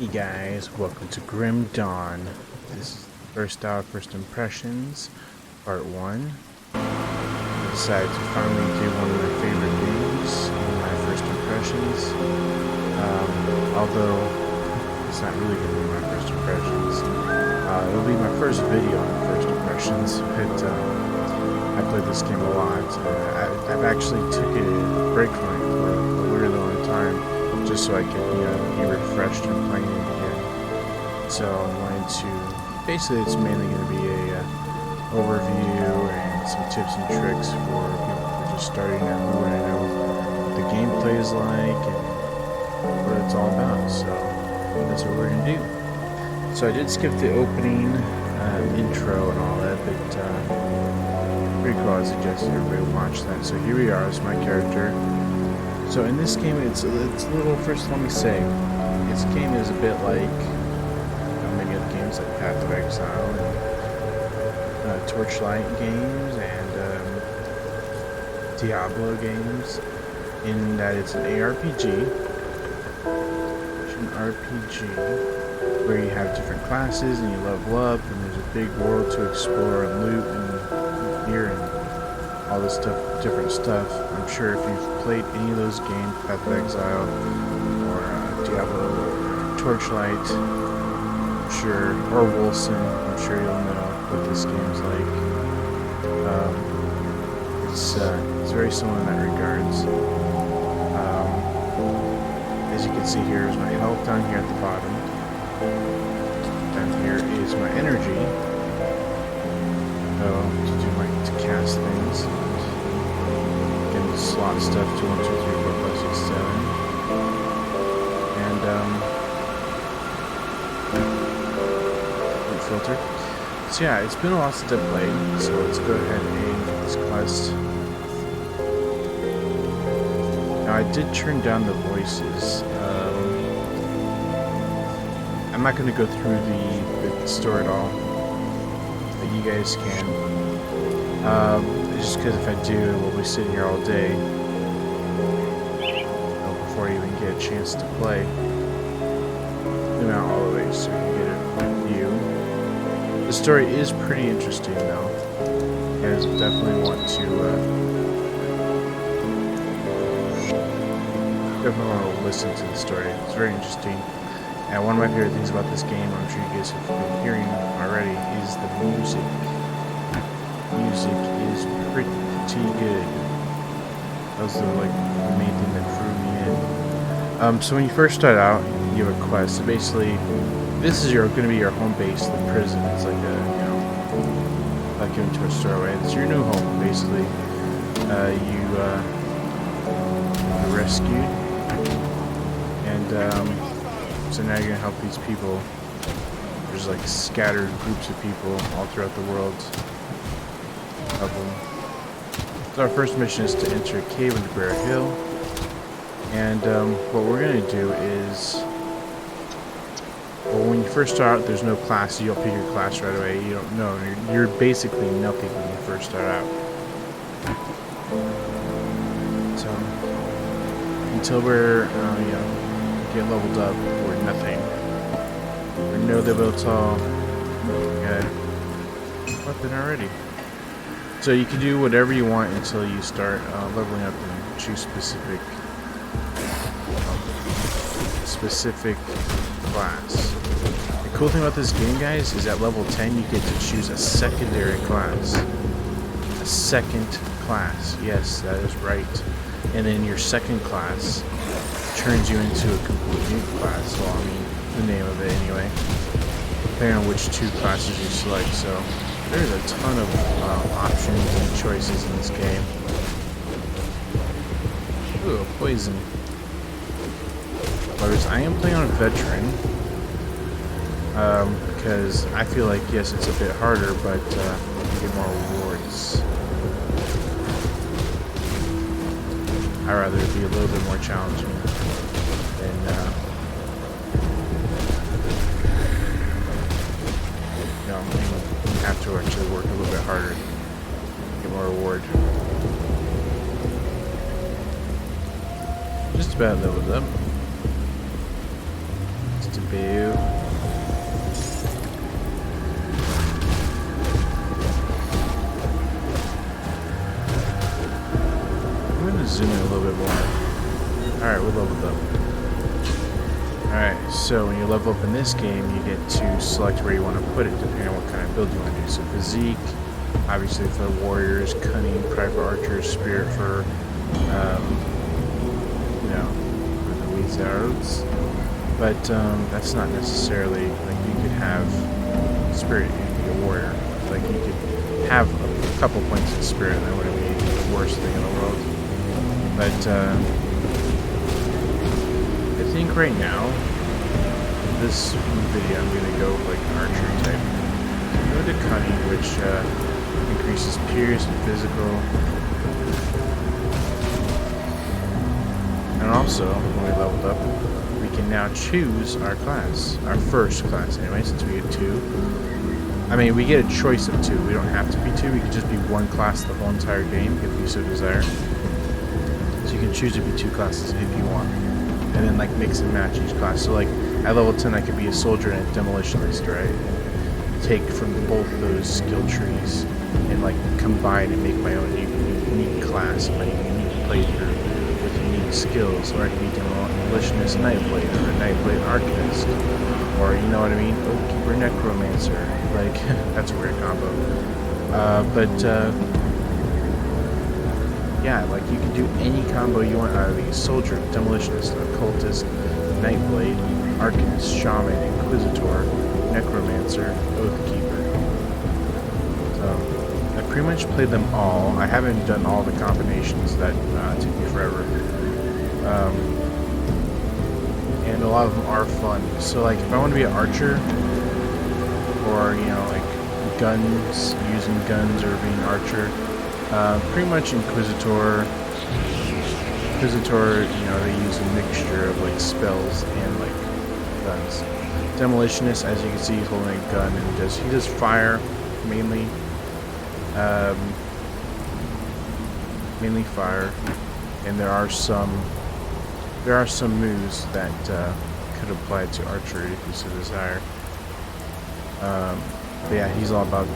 Hey guys, welcome to Grim Dawn. This is first hour, first impressions, part 1. I decided to finally do one of my favorite games in my first impressions. Although it's not really going to be my first impressions. It'll be my first video on first impressions, but I played this game a lot. I've actually took a break from it for a really long time, just so I could, be refreshed and playing it again. So I'm going to, basically it's mainly going to be a overview and some tips and tricks for people who are just starting out who want to know what the gameplay is like and what it's all about. So that's what we're going to do. So I did skip the opening intro and all that, but pretty cool. I suggest everybody watch that. So here we are as my character. So in this game, it's a little. First, let me say, this game is a bit like many other games like Path of Exile and Torchlight games and Diablo games, in that it's an ARPG. It's an RPG where you have different classes and you level up, and there's a big world to explore and loot and gear and all this stuff, different stuff. I'm sure if you've played any of those games, Path of Exile or Diablo or Torchlight, or Wilson, I'm sure you'll know what this game's like. It's very similar in that regards. As you can see here is my health down here at the bottom. Down here is my energy. To cast things. Can slot stuff to 1, 2, 3, 4, 5, 6, 7. And filter. So yeah, it's been a while since I played, so let's go ahead and get this quest. Now I did turn down the voices. I'm not going to go through the story at all, but you guys can. Just because if I do, we'll be sitting here all day before I even get a chance to play. Zoom out all the way so you can get a view. The story is pretty interesting though. You guys definitely want to listen to the story. It's very interesting. And one of my favorite things about this game, I'm sure you guys have been hearing already, is the music. Music is pretty good. That was the main thing that drew me in. So when you first start out, you have a quest. So basically, this is going to be your home base, the prison. It's like like going to a store, right? It's your new home, basically. You rescued, and so now you're gonna help these people. There's like scattered groups of people all throughout the world. Of them. So our first mission is to enter a cave into Bear Hill, and what we're going to do is, well, when you first start out, there's no class. You don't pick your class right away. You don't know. You're basically nothing when you first start out. So until we're get leveled up, we're nothing. We're no level at all. Okay. Weapon already. So you can do whatever you want until you start leveling up and choose specific class. The cool thing about this game, guys, is at level 10 you get to choose a secondary class. A second class. Yes, that is right. And then your second class turns you into a complete new class. Well, I mean, the name of it anyway. Depending on which two classes you select. So there's a ton of options and choices in this game. Ooh, poison. Whereas I am playing on veteran. Because I feel like, yes, it's a bit harder, but you get more rewards. I'd rather it be a little bit more challenging than you have to actually work a little bit harder, get more reward. Just about leveled up. Just a boo. I'm gonna zoom in a little bit more. Alright, we're leveled up. Alright, so when you level up in this game, you get to select where you want to put it, depending on what kind of build you want to do. So physique, obviously for warriors, cunning, private archers, spirit for, you know, for the wizards. But that's not necessarily, like, you could have spirit and be a warrior. Like, you could have a couple points of spirit and that wouldn't be the worst thing in the world. But I think right now, this video, I'm going to go like an archery type. Go to cunning, which increases pierce and physical. And also, when we leveled up, we can now choose our class, our first class anyway, since we get 2. I mean, we get a choice of 2. We don't have to be 2. We could just be 1 class the whole entire game if you so desire. So you can choose to be 2 classes if you want. And then like mix and match each class. So like at level 10 I could be a soldier and a demolitionist, right? And take from both those skill trees and like combine and make my own unique class, my unique playthrough with unique skills. Or I could be demolitionist nightblade or a nightblade arcanist. Or you know what I mean? Oathkeeper necromancer. Like that's a weird combo. Yeah, like you can do any combo you want out of these. Soldier, demolitionist, occultist, nightblade, arcanist, shaman, inquisitor, necromancer, oathkeeper. So I pretty much played them all. I haven't done all the combinations. That took me forever. And a lot of them are fun. So like if I want to be an archer, or you know like guns, using guns or being an archer. Pretty much Inquisitor, you know, they use a mixture of like spells and like guns. Demolitionist, as you can see, he's holding a gun and he does fire mainly. Mainly fire, and there are some moves that could apply to archery if you so desire. But yeah, he's all about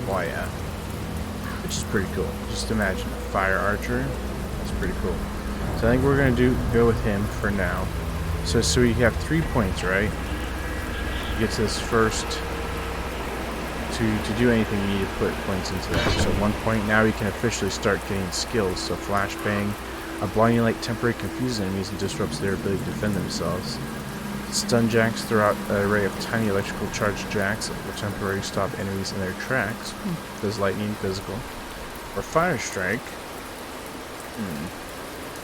yeah. Which is pretty cool. Just imagine a fire archer. That's pretty cool. So I think we're gonna go with him for now. So we have 3 points, right? To get to this first. To do anything, you need to put points into that. So 1 point. Now we can officially start getting skills. So flashbang, a blinding light temporarily confuses enemies and disrupts their ability to defend themselves. Stun jacks throw out an array of tiny electrical charged jacks that will temporarily stop enemies in their tracks. Does lightning, physical. Or fire strike.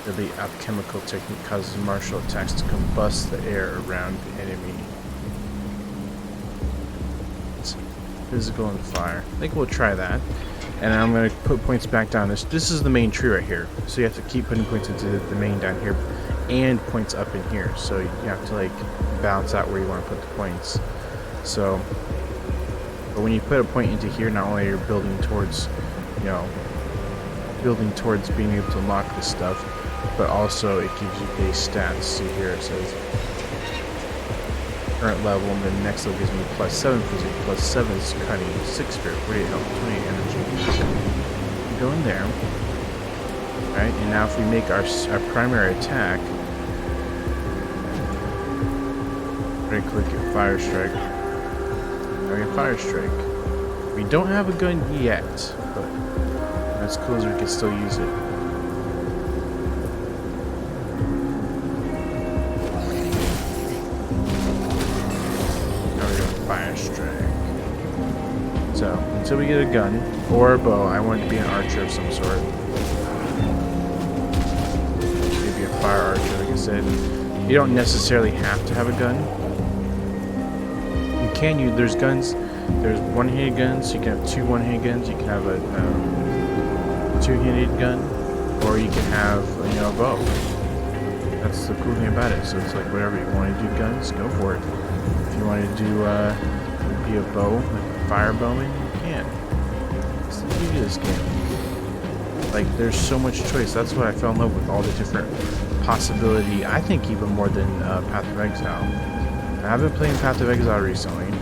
The alchemical technique causes martial attacks to combust the air around the enemy. It's physical and fire. I think we'll try that. And I'm going to put points back down. This is the main tree right here. So you have to keep putting points into the main down here. And points up in here, so you have to like balance out where you want to put the points. So, but when you put a point into here, not only are you building towards, you know, being able to unlock this stuff, but also it gives you base stats. See here it says current level, and then next level gives me +7 physique, +7 is cunning, 6 spirit, 48 health, 28 energy. Go in there. Right, and now if we make our primary attack, right click at fire strike. Now we have fire strike. We don't have a gun yet, but that's cool as we can still use it. Now we go fire strike. So until we get a gun or a bow, I want to be an archer of some sort. Fire archer, like I said. You don't necessarily have to have a gun. You can use, there's guns, there's one-handed guns, you can have 2 one-handed guns, you can have a 2-handed gun, or you can have, you know, a bow. That's the cool thing about it. So it's like whatever you want to do, guns, go for it. If you want to do, be a bow, like a fire bowman, you can. That's the beauty of this game. Like, there's so much choice. That's what I fell in love with, all the different possibility. I think even more than Path of Exile. I've been playing Path of Exile recently,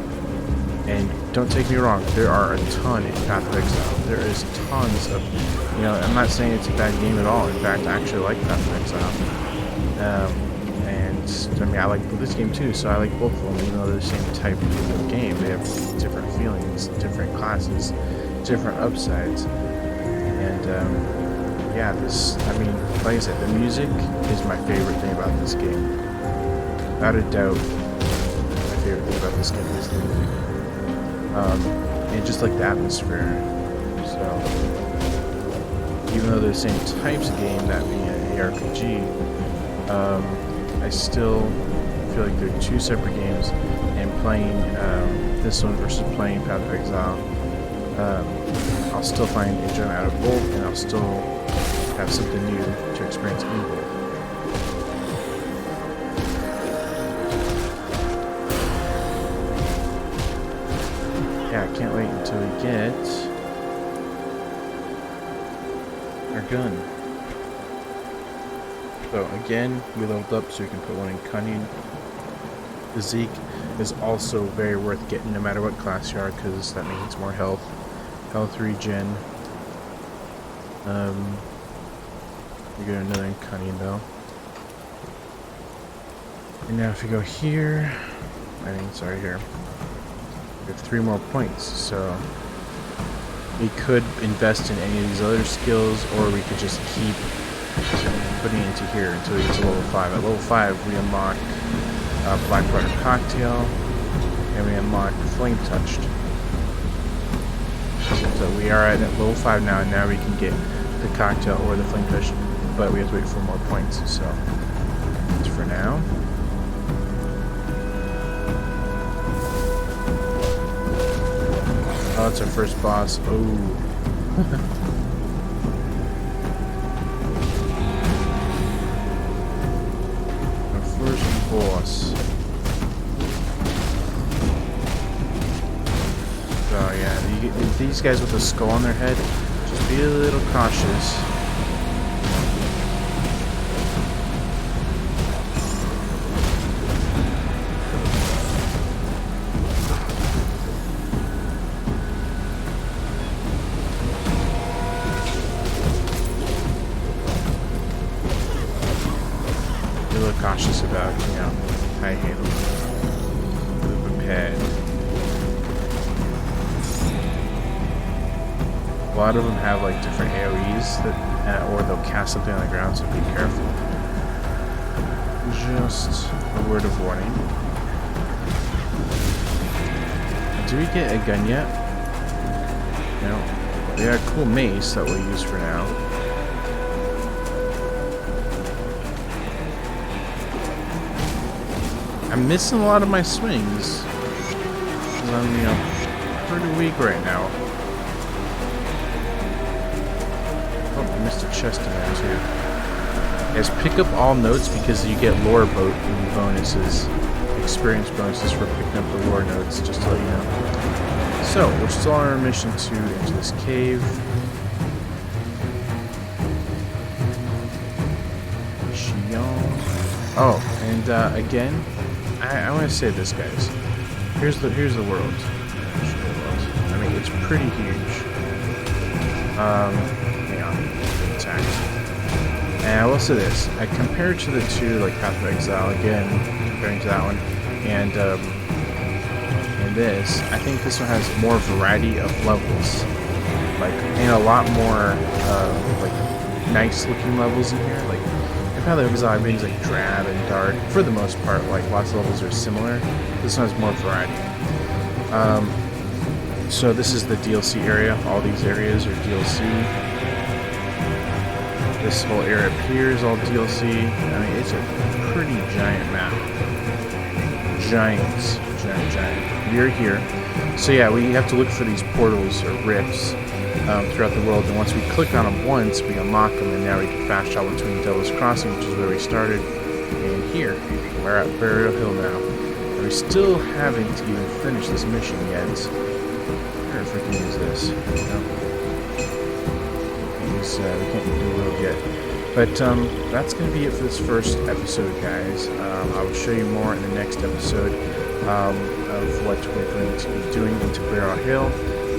and don't take me wrong, there are a ton in Path of Exile. There is tons of, you know, I'm not saying it's a bad game at all. In fact, I actually like Path of Exile. And I mean, I like this game too, so I like both of them, even though they're the same type of game. They have different feelings, different classes, different upsides. And yeah, this, I mean, like I said, the music is my favorite thing about this game. Without a doubt, my favorite thing about this game is the music. And just like the atmosphere. So, even though they're the same types of game, that being an ARPG, I still feel like they're two separate games, and playing this one versus playing Path of Exile, I'll still find enjoyment out of both, and I'll still have something new to experience in both. Yeah, I can't wait until we get our gun. So again, we leveled up so we can put one in cunning. Physique is also very worth getting no matter what class you are, because that means more health. Health regen. We get another in cunning though. And now if you go here, here. We have 3 more points, so we could invest in any of these other skills, or we could just keep putting it into here until we get to level 5. At level 5, we unlock Blackwater Cocktail, and we unlock Flame Touched. So we are at level 5 now, and now we can get the cocktail or the Flame Touched, but we have to wait for more points. So that's for now. Oh, it's our first boss. Oh. First boss. Oh yeah, you get these guys with a skull on their head, just be a little cautious. Cautious about, you know, high handle, prepared. A lot of them have like different AoEs that, or they'll cast something on the ground, so be careful. Just a word of warning. Do we get a gun yet? No. We got a cool mace that we'll use for now. I'm missing a lot of my swings. I'm, you know, pretty weak right now. Oh, I missed a chest in there too. Guys, pick up all notes because you get lore bonuses, experience bonuses for picking up the lore notes, just to let you know. So, we're still on our mission to enter this cave. Oh, and again, I want to say this, guys. Here's the world. I mean, it's pretty huge. Hang on, attack. And I will say this: I compare it to the two, like Path of Exile. Again, comparing to that one, and this, I think this one has more variety of levels, like, and a lot more like nice-looking levels in here, like. Path of Exile, everything's like drab and dark. For the most part, like lots of levels are similar. This one has more variety. So this is the DLC area. All these areas are DLC. This whole area up here is all DLC. I mean, it's a pretty giant map. Giant. We're here. So yeah, we have to look for these portals or rifts throughout the world, and once we click on them once, we unlock them, and now we can fast travel between Devil's Crossing, which is where we started, and here. We're at Burial Hill now. And we still haven't even finished this mission yet. I wonder if we can use this. No. because we can't do the world yet. But that's going to be it for this first episode, guys. I will show you more in the next episode of what we're going to be doing into Barrel Hill,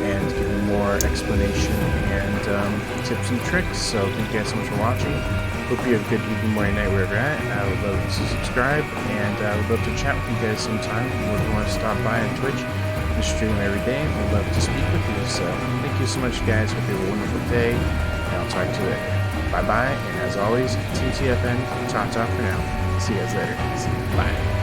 and give you more explanation and tips and tricks. So thank you guys so much for watching. Hope you have a good evening, morning, night, wherever you're at. I would love to subscribe, and I would love to chat with you guys sometime. Or if you want to stop by on Twitch, we stream every day. We'd love to speak with you. So thank you so much, guys. Hope you have a wonderful day, and I'll talk to you later. Bye-bye, and as always, TTFN, ta-ta for now. See you guys later. Bye.